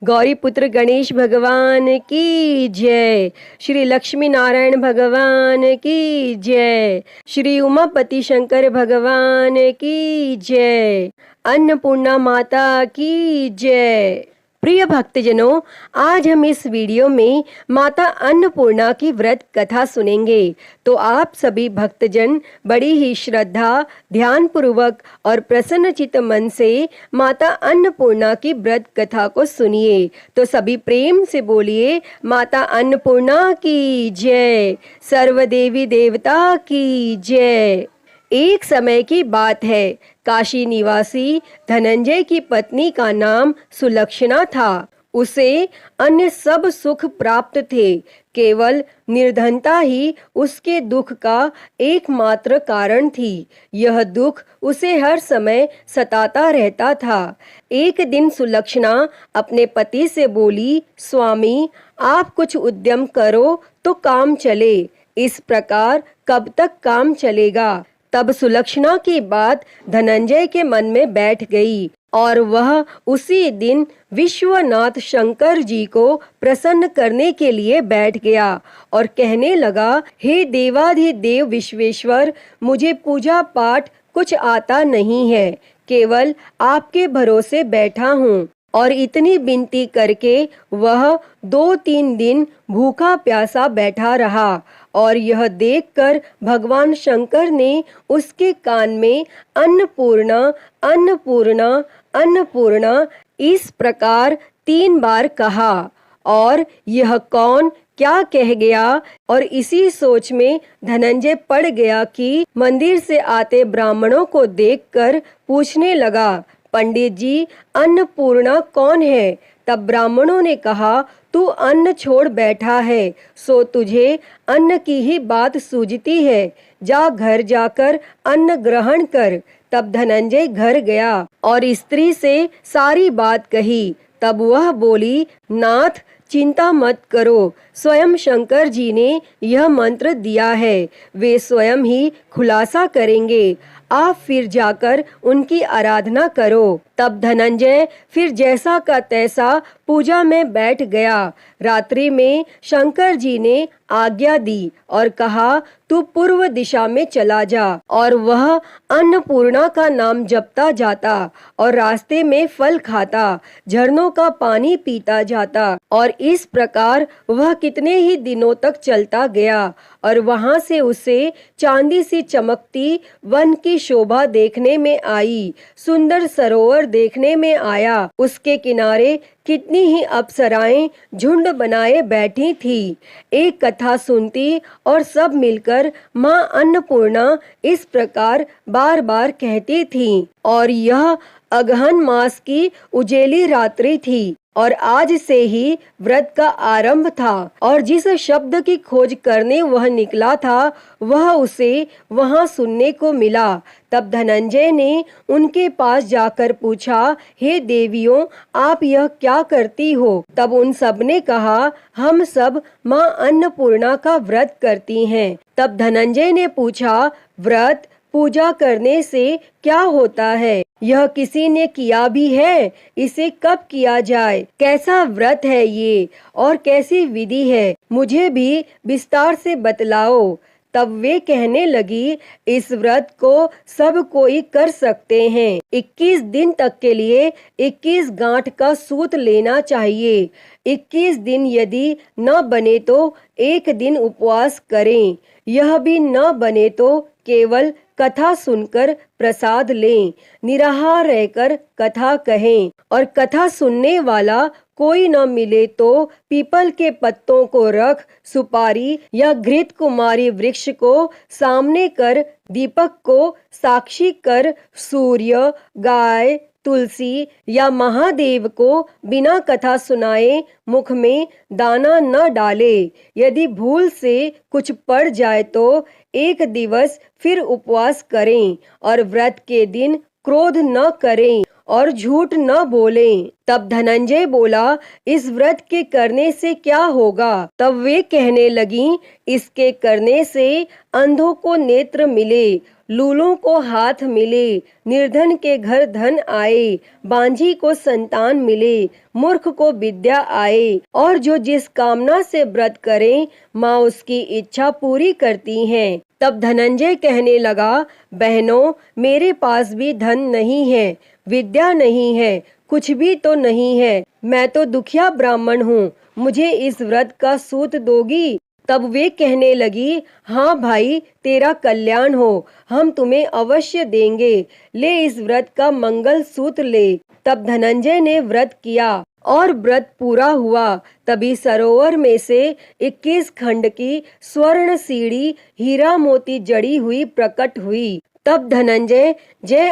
गौरी पुत्र गणेश भगवान की जय। श्री लक्ष्मी नारायण भगवान की जय। श्री उमापति शंकर भगवान की जय। अन्नपूर्णा माता की जय। प्रिय भक्तजनों, आज हम इस वीडियो में माता अन्नपूर्णा की व्रत कथा सुनेंगे। तो आप सभी भक्तजन बड़ी ही श्रद्धा, ध्यान पूर्वक और प्रसन्नचित्त मन से माता अन्नपूर्णा की व्रत कथा को सुनिए। तो सभी प्रेम से बोलिए, माता अन्नपूर्णा की जय, सर्व देवी देवता की जय। एक समय की बात है, काशी निवासी धनंजय की पत्नी का नाम सुलक्षणा था। उसे अन्य सब सुख प्राप्त थे, केवल निर्धनता ही उसके दुख का एकमात्र कारण थी। यह दुख उसे हर समय सताता रहता था। एक दिन सुलक्षणा अपने पति से बोली, स्वामी, आप कुछ उद्यम करो तो काम चले, इस प्रकार कब तक काम चलेगा। तब सुलक्षणा की बात धनंजय के मन में बैठ गई और वह उसी दिन विश्वनाथ शंकर जी को प्रसन्न करने के लिए बैठ गया और कहने लगा, हे देवाधिदेव विश्वेश्वर, मुझे पूजा पाठ कुछ आता नहीं है, केवल आपके भरोसे बैठा हूँ। और इतनी विनती करके वह 2-3 दिन भूखा प्यासा बैठा रहा और यह देखकर भगवान शंकर ने उसके कान में अन्नपूर्णा अन्नपूर्णा अन्नपूर्णा इस प्रकार 3 बार कहा। और यह कौन क्या कह गया, और इसी सोच में धनंजय पड़ गया कि मंदिर से आते ब्राह्मणों को देखकर पूछने लगा, पंडित जी, अन्नपूर्णा कौन है। तब ब्राह्मणों ने कहा, तू अन्न छोड़ बैठा है, सो तुझे अन्न की ही बात सूझती है, जा घर जाकर अन्न ग्रहण कर। तब धनंजय घर गया और स्त्री से सारी बात कही। तब वह बोली, नाथ, चिंता मत करो, स्वयं शंकर जी ने यह मंत्र दिया है, वे स्वयं ही खुलासा करेंगे, आप फिर जाकर उनकी आराधना करो। तब धनंजय फिर जैसा का तैसा पूजा में बैठ गया। रात्रि में शंकर जी ने आज्ञा दी और कहा, तू पूर्व दिशा में चला जा। और वह अन्नपूर्णा का नाम जपता जाता और रास्ते में फल खाता, झरनों का पानी पीता जाता। और इस प्रकार वह कितने ही दिनों तक चलता गया और वहां से उसे चांदी सी चमकती वन की शोभा देखने में आई, सुंदर सरोवर देखने में आया। उसके किनारे कितनी ही अप्सराएं झुंड बनाए बैठी थी, एक कथा सुनती और सब मिलकर माँ अन्नपूर्णा इस प्रकार बार बार कहती थी। और यह अगहन मास की उजेली रात्रि थी और आज से ही व्रत का आरंभ था। और जिस शब्द की खोज करने वह निकला था, वह उसे वहां सुनने को मिला। तब धनंजय ने उनके पास जाकर पूछा, हे देवियों, आप यह क्या करती हो। तब उन सब ने कहा, हम सब माँ अन्नपूर्णा का व्रत करती हैं। तब धनंजय ने पूछा, व्रत पूजा करने से क्या होता है, यह किसी ने किया भी है, इसे कब किया जाए, कैसा व्रत है ये और कैसी विधि है, मुझे भी विस्तार से बतलाओ। तब वे कहने लगी, इस व्रत को सब कोई कर सकते हैं। 21 दिन तक के लिए 21 गांठ का सूत लेना चाहिए। 21 दिन यदि न बने तो एक दिन उपवास करें। यह भी न बने तो केवल कथा सुनकर प्रसाद लें, निराहार रहकर कथा कहें। और कथा सुनने वाला कोई न मिले तो पीपल के पत्तों को रख, सुपारी या घृत कुमारी वृक्ष को सामने कर, दीपक को साक्षी कर, सूर्य, गाय, तुलसी या महादेव को बिना कथा सुनाए मुख में दाना न डाले। यदि भूल से कुछ पड़ जाए तो एक दिवस फिर उपवास करें और व्रत के दिन क्रोध न करें और झूठ न बोलें। तब धनंजय बोला, इस व्रत के करने से क्या होगा? तब वे कहने लगीं, इसके करने से अंधों को नेत्र मिले, लूलों को हाथ मिले, निर्धन के घर धन आए, बांझी को संतान मिले, मूर्ख को विद्या आए, और जो जिस कामना से व्रत करें माँ उसकी इच्छा पूरी करती हैं। तब धनंजय कहने लगा, बहनों, मेरे पास भी धन नहीं है, विद्या नहीं है, कुछ भी तो नहीं है, मैं तो दुखिया ब्राह्मण हूँ, मुझे इस व्रत का सूत दोगी? तब वे कहने लगी, हाँ भाई, तेरा कल्याण हो, हम तुम्हें अवश्य देंगे, ले इस व्रत का मंगल सूत्र ले। तब धनंजय ने व्रत किया और व्रत पूरा हुआ। तभी सरोवर में से 21 खंड की स्वर्ण सीढ़ी हीरा मोती जड़ी हुई प्रकट हुई। तब धनंजय जय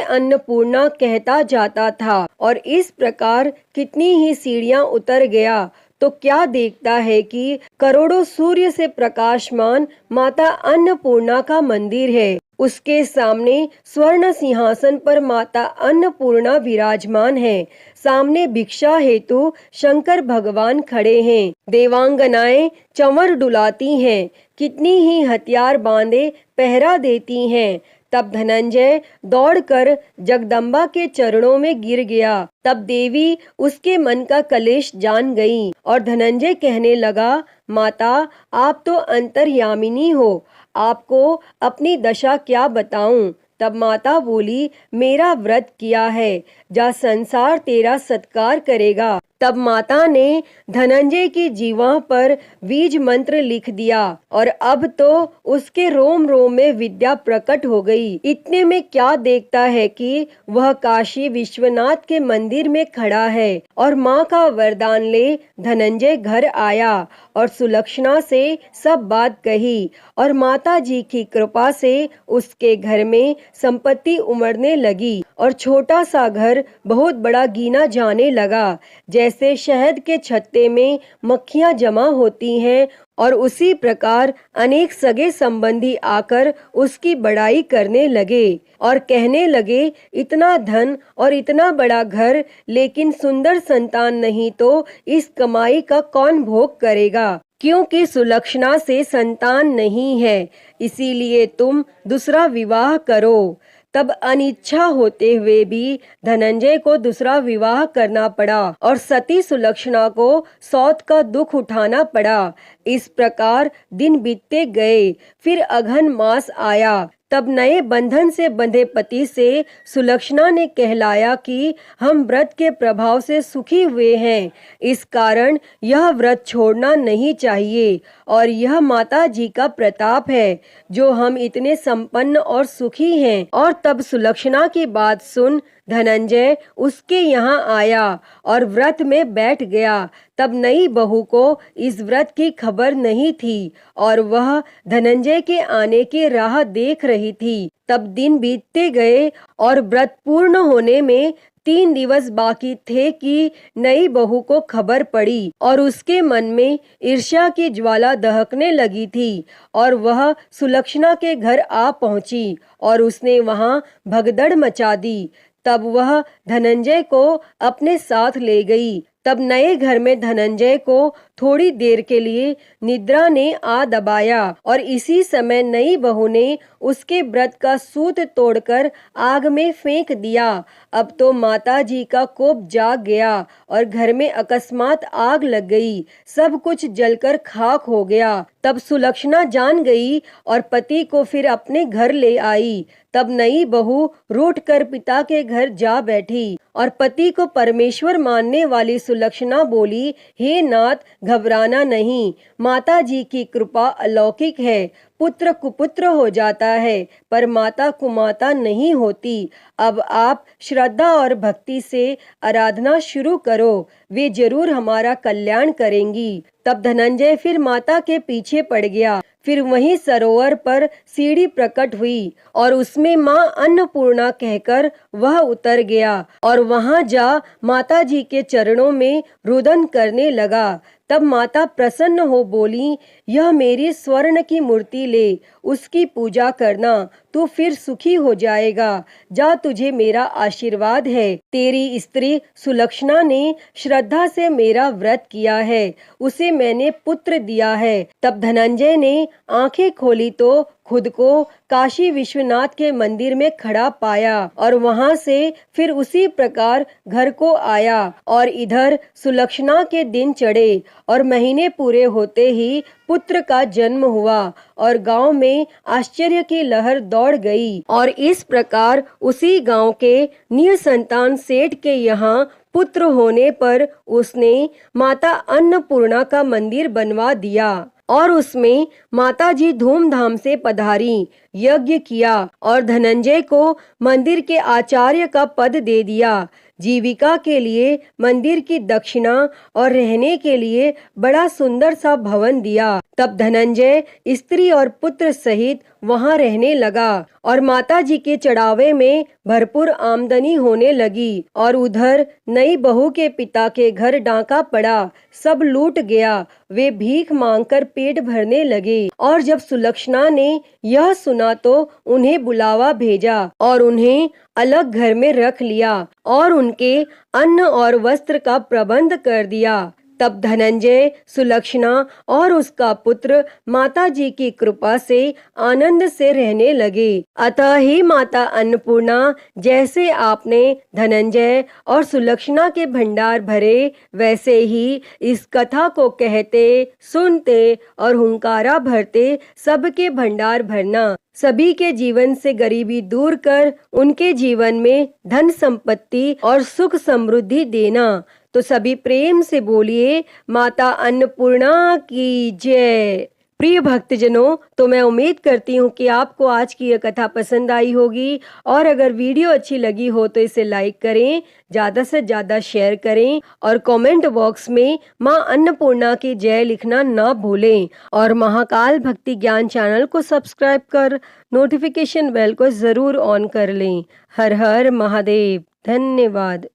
अन्नपूर्णा कहता जाता था और इस प्रकार कितनी ही सीढ़ियां उतर गया तो क्या देखता है कि करोड़ों सूर्य से प्रकाशमान माता अन्नपूर्णा का मंदिर है। उसके सामने स्वर्ण सिंहासन पर माता अन्नपूर्णा विराजमान है। सामने भिक्षा हेतु शंकर भगवान खड़े हैं। देवांगनाएं चंवर डुलाती हैं, कितनी ही हथियार बांधे पहरा देती हैं। तब धनंजय दौड़कर जगदम्बा के चरणों में गिर गया। तब देवी उसके मन का कलेश जान गई और धनंजय कहने लगा, माता, आप तो अंतर्यामिनी हो, आपको अपनी दशा क्या बताऊं? तब माता बोली, मेरा व्रत किया है, जा संसार तेरा सत्कार करेगा। तब माता ने धनंजय की जीवा पर बीज मंत्र लिख दिया और अब तो उसके रोम रोम में विद्या प्रकट हो गई। इतने में क्या देखता है कि वह काशी विश्वनाथ के मंदिर में खड़ा है और माँ का वरदान ले धनंजय घर आया और सुलक्षणा से सब बात कही और माता जी की कृपा से उसके घर में संपत्ति उमड़ने लगी और छोटा सा घर बहुत बड़ा गिना जाने लगा। जैसे शहद के छत्ते में मक्खियां जमा होती हैं और उसी प्रकार अनेक सगे संबंधी आकर उसकी बड़ाई करने लगे और कहने लगे, इतना धन और इतना बड़ा घर, लेकिन सुंदर संतान नहीं तो इस कमाई का कौन भोग करेगा? क्योंकि सुलक्षणा से संतान नहीं है, इसीलिए तुम दूसरा विवाह करो। तब अनिच्छा होते हुए भी धनंजय को दूसरा विवाह करना पड़ा और सती सुलक्षणा को सौत का दुख उठाना पड़ा। इस प्रकार दिन बीतते गए। फिर अघन मास आया। तब नए बंधन से बंधे पति से सुलक्षणा ने कहलाया कि हम व्रत के प्रभाव से सुखी हुए हैं, इस कारण यह व्रत छोड़ना नहीं चाहिए और यह माता जी का प्रताप है जो हम इतने संपन्न और सुखी हैं। और तब सुलक्षणा की बात सुन धनंजय उसके यहाँ आया और व्रत में बैठ गया। तब नई बहू को इस व्रत की खबर नहीं थी और वह धनंजय के आने की राह देख रही थी। तब दिन बीतते गए और व्रत पूर्ण होने में 3 दिवस बाकी थे कि नई बहू को खबर पड़ी और उसके मन में ईर्ष्या की ज्वाला दहकने लगी थी और वह सुलक्षणा के घर आ पहुंची और उसने वहां भगदड़ मचा दी। तब वह धनंजय को अपने साथ ले गई। तब नए घर में धनंजय को थोड़ी देर के लिए निद्रा ने आ दबाया और इसी समय नई बहू ने उसके व्रत का सूत तोड़कर आग में फेंक दिया। अब तो माता जी का कोप जाग गया और घर में अकस्मात आग लग गई, सब कुछ जलकर खाक हो गया। तब सुलक्षणा जान गई और पति को फिर अपने घर ले आई। तब नई बहू रूठ कर पिता के घर जा बैठी और पति को परमेश्वर मानने वाली सुलक्षणा बोली, हे नाथ, घबराना नहीं, माता जी की कृपा अलौकिक है। पुत्र कुपुत्र हो जाता है पर माता कुमाता नहीं होती। अब आप श्रद्धा और भक्ति से आराधना शुरू करो, वे जरूर हमारा कल्याण करेंगी। तब धनंजय फिर माता के पीछे पड़ गया। फिर वहीं सरोवर पर सीढ़ी प्रकट हुई और उसमें माँ अन्नपूर्णा कहकर वह उतर गया और वहां जा माता जी के चरणों में रुदन करने लगा। तब माता प्रसन्न हो बोली, यह मेरी स्वर्ण की मूर्ति ले, उसकी पूजा करना, तू फिर सुखी हो जाएगा। जा, तुझे मेरा आशीर्वाद है। तेरी स्त्री सुलक्षणा ने श्रद्धा से मेरा व्रत किया है, उसे मैंने पुत्र दिया है। तब धनंजय ने आंखें खोली तो खुद को काशी विश्वनाथ के मंदिर में खड़ा पाया और वहां से फिर उसी प्रकार घर को आया। और इधर सुलक्षणा के दिन चढ़े और महीने पूरे होते ही पुत्र का जन्म हुआ और गांव में आश्चर्य की लहर दौड़ गई। और इस प्रकार उसी गांव के निसंतान सेठ के यहाँ पुत्र होने पर उसने माता अन्नपूर्णा का मंदिर बनवा दिया और उसमें माताजी धूमधाम से पधारी, यज्ञ किया और धनंजय को मंदिर के आचार्य का पद दे दिया। जीविका के लिए मंदिर की दक्षिणा और रहने के लिए बड़ा सुंदर सा भवन दिया। तब धनंजय स्त्री और पुत्र सहित वहां रहने लगा और माताजी के चढ़ावे में भरपूर आमदनी होने लगी। और उधर नई बहू के पिता के घर डाका पड़ा, सब लूट गया। वे भीख मांगकर पेट भरने लगे। और जब सुलक्षणा ने यह सुना तो उन्हें बुलावा भेजा और उन्हें अलग घर में रख लिया और उनके अन्न और वस्त्र का प्रबंध कर दिया। तब धनंजय, सुलक्षणा और उसका पुत्र माताजी की कृपा से आनंद से रहने लगे। अतः ही माता अन्नपूर्णा, जैसे आपने धनंजय और सुलक्षणा के भंडार भरे, वैसे ही इस कथा को कहते, सुनते और हुंकारा भरते सबके भंडार भरना। सभी के जीवन से गरीबी दूर कर उनके जीवन में धन संपत्ति और सुख समृद्धि देना। तो सभी प्रेम से बोलिए, माता अन्नपूर्णा की जय। प्रिय भक्तजनों, तो मैं उम्मीद करती हूँ कि आपको आज की यह कथा पसंद आई होगी और अगर वीडियो अच्छी लगी हो तो इसे लाइक करें, ज़्यादा से ज़्यादा शेयर करें और कमेंट बॉक्स में माँ अन्नपूर्णा की जय लिखना ना भूलें। और महाकाल भक्ति ज्ञान चैनल को सब्सक्राइब कर नोटिफिकेशन बेल को ज़रूर ऑन कर लें। हर हर महादेव। धन्यवाद।